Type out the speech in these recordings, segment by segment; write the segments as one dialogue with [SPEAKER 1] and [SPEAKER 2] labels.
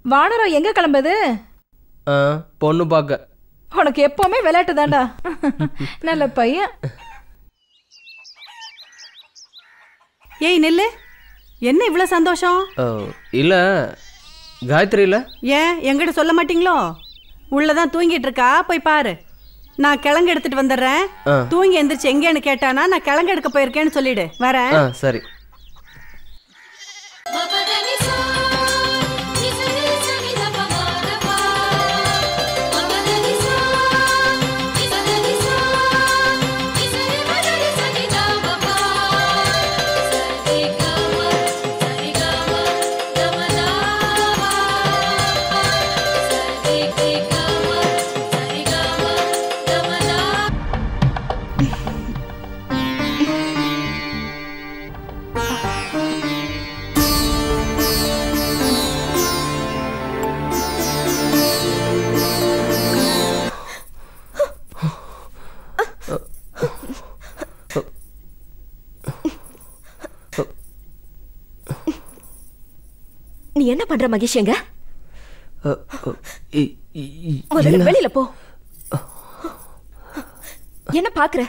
[SPEAKER 1] வானரம் எங்க கிளம்புது?
[SPEAKER 2] பொண்ணு பார்க்க.
[SPEAKER 1] உனக்கு எப்பவுமே விளையாட்டு தாண்டா. நல்ல பையன்.
[SPEAKER 3] ஏய் நெல்லு, என்ன இவ்வளவு சந்தோஷம்?
[SPEAKER 2] இல்ல காயத்ரி இல்ல.
[SPEAKER 3] ஏன் என்கிட்ட சொல்ல மாட்டீங்களோ? உள்ளதான் தூங்கிட்டு இருக்கா, போய் பாரு. நான் கிழங்கு எடுத்துட்டு வந்துடுறேன். தூங்கி எந்திரிச்சு எங்கேன்னு கேட்டானா நான் கிழங்கு எடுக்க போயிருக்கேன்னு சொல்லிடு. வரேன்.
[SPEAKER 2] சரி.
[SPEAKER 4] நீ என்ன பண்ற மகேஷ்? எங்க முதல்ல வெளியில போ. என்ன பாக்குற?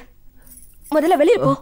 [SPEAKER 4] முதல்ல வெளியில போ.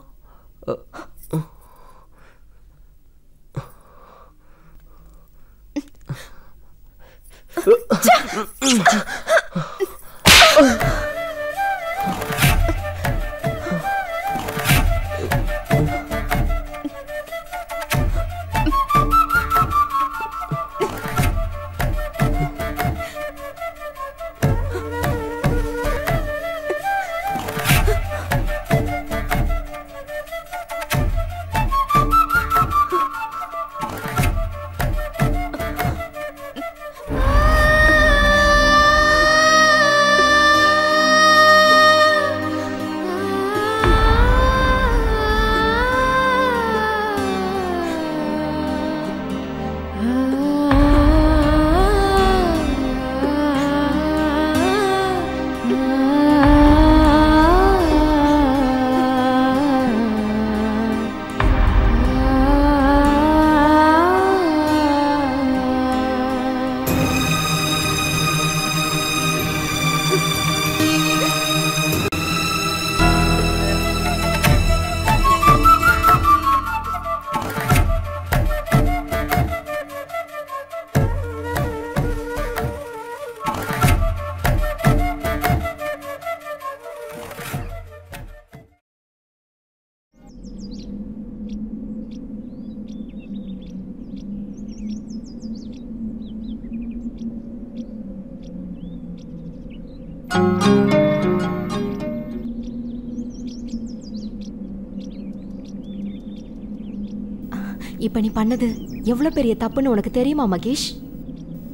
[SPEAKER 4] இப்ப நீ பண்ணது எவ்வளவு பெரிய தப்புன்னு உனக்கு தெரியுமா மகேஷ்?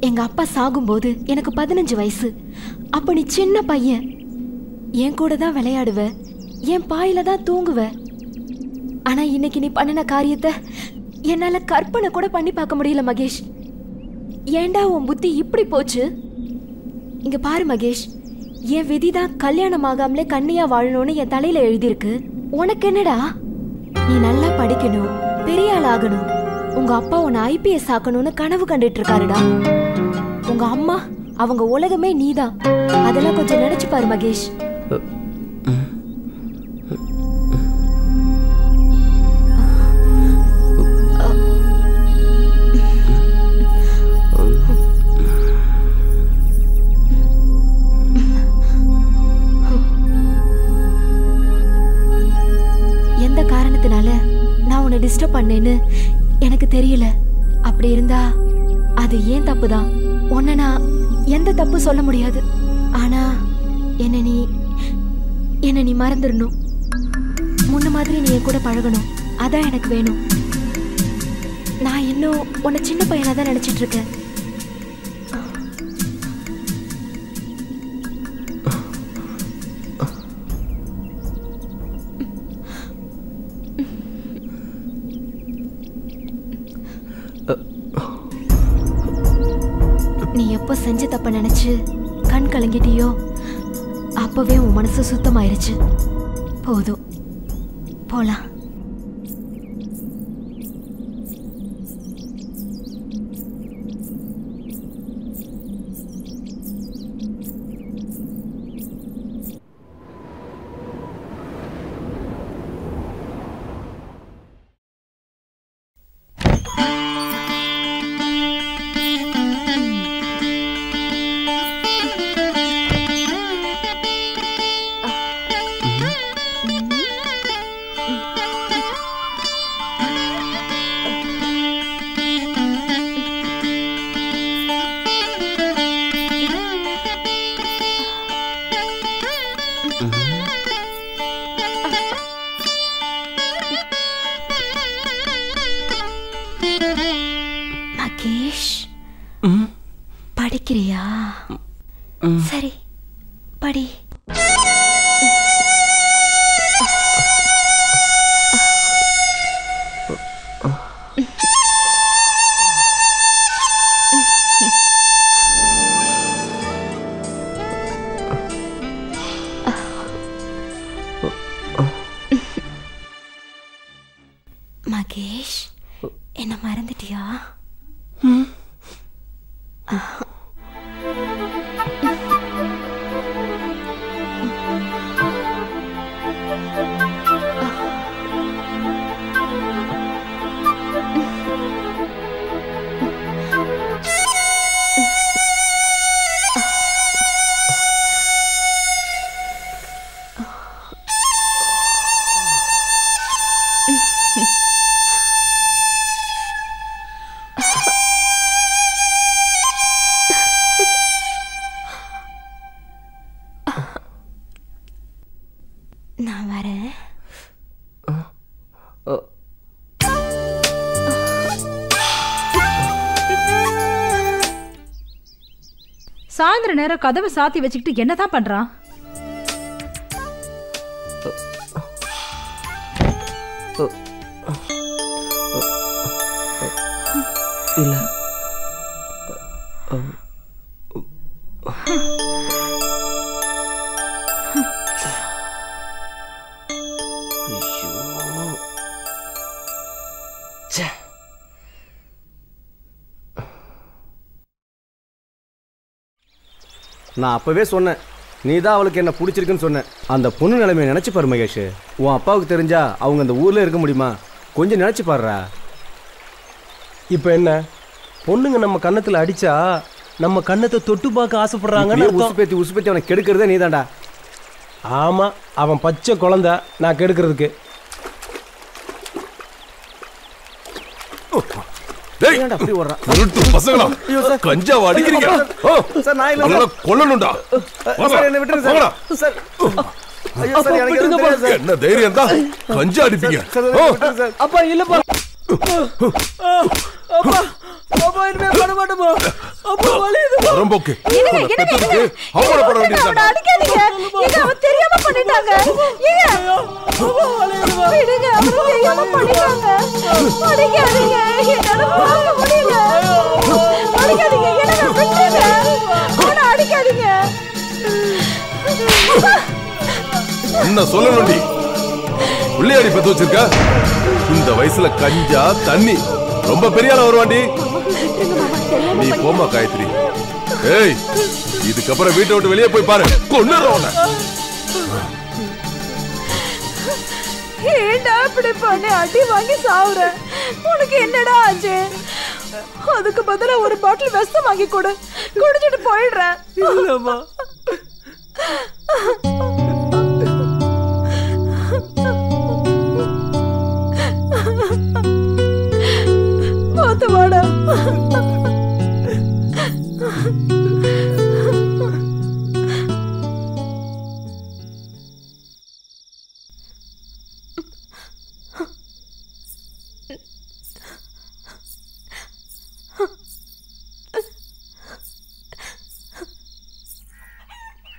[SPEAKER 4] எங்க அப்பா சாகும்போது எனக்கு 15 வயசு. அப்ப நீ சின்ன பையன். என் கூட தான் விளையாடுவ, என் பாயில தான் தூங்குவ. ஆனா இன்னைக்கு நீ பண்ணின காரியத்தை என்னால கற்பனை கூட பண்ணி பார்க்க முடியல மகேஷ். ஏண்டா உன் புத்தி இப்படி போச்சு? இங்க பாரு மகேஷ், என் விதிதான் கல்யாணம் ஆகாமலே கன்னியா வாழணும்னு என் தலையில எழுதியிருக்கு. உனக்கு என்னடா? நீ நல்லா படிக்கணும், பெரிய ஆள் ஆகணும். உங்க அப்பா உன்னை IPS ஆக்கணும்னு கனவு கண்டுட்டு இருக்காருடா. உங்க அம்மா அவங்க உலகமே நீதான். அதெல்லாம் கொஞ்சம் நினைச்சு பாரு மகேஷ். எந்த காரணத்தினால நான் உன்னை டிஸ்டர்ப் பண்ணேன்னு எனக்கு தெரியல. அப்படி இருந்தா அது ஏன் தப்புதான். உன்னை நான் எந்த தப்பு சொல்ல முடியாது. ஆனா என்ன நீ மறந்துடணும். முன்ன மாதிரி நீ என் கூட பழகணும். அதான் எனக்கு வேணும். நான் இன்னும் உன்னை சின்ன பையனா தான் நினைச்சிட்டு இருக்கேன். நீ எப்போ செஞ்ச தப்ப நினைச்சு கண் கலங்கிட்டியோ அப்பவே உன் மனசு சுத்தமாயிருச்சு. போதும், போலாம். மகேஷ் படிக்கிறியா? சரி படி. மகேஷ், என்ன மறந்துட்டியா? நான் வரேன்.
[SPEAKER 1] சாயந்தர நேரம் கதவை சாத்தி வச்சுக்கிட்டு என்னதான் பண்றான்?
[SPEAKER 2] இல்ல
[SPEAKER 5] நான் அப்பவே சொன்னேன், நீ தான் அவளுக்கு என்ன பிடிச்சிருக்குன்னு சொன்னேன். அந்த பொண்ணு நிலைமையை நினைச்சு பாரு மகேஷ். உன் அப்பாவுக்கு தெரிஞ்சா அவங்க அந்த ஊர்ல இருக்க முடியுமா? கொஞ்சம் நினைச்சு பாருடா.
[SPEAKER 6] இப்போ என்ன, பொண்ணுங்க நம்ம கன்னத்துல அடிச்சா நம்ம கன்னத்தை தொட்டு பார்க்க ஆசைப்படுறாங்கன்னு
[SPEAKER 5] உசுப்பேத்தி அவனை கெடுக்கிறதே நீ தான்டா.
[SPEAKER 6] ஆமா, அவன் பச்சை குழந்தை, நான் கெடுக்கிறதுக்கு.
[SPEAKER 7] என்ன தைரியம் தான் கஞ்சா அடிப்பீங்க?
[SPEAKER 6] அப்பா இல்லப்பா, அப்பா அப்பா இனிமே பண்ண மாட்டோமா? அப்பா வலியுது.
[SPEAKER 7] வரம்போக்கு அவமானப்பட வேண்டியது.
[SPEAKER 1] அடிக்காதீங்க, இது அவன் தெரியாம பண்ணிட்டாங்க. விடுங்க, அவன் தெரியாம பண்ணிட்டாங்க. அடிக்காதீங்க, என்னால பார்க்க முடியல. அடிக்காதீங்க, என்ன விட்டுருங்க. அவனை அடிக்காதீங்க.
[SPEAKER 7] என்ன சொல்லணும்? நீ பிள்ளையாடி பெத்து வச்சிருக்க? இந்த வயசுல கஞ்சா தண்ணி ரொம்ப பெரிய ஆள வருவாண்டி. நீ போமா காயத்ரி. ஏய், இதுக்கப்புறம் வீட்டை விட்டு வெளியே போய் பாரு, கொன்னுறோம்.
[SPEAKER 1] ஏண்டா இப்படி பண்ணி அடி வாங்கி சாவுற? உனக்கு என்னடா ஆச்சு? அதுக்கு பதிலா ஒரு பாட்டில் விஷம் வாங்கி கொடு, குடிச்சிட்டு போயிடுறேன்.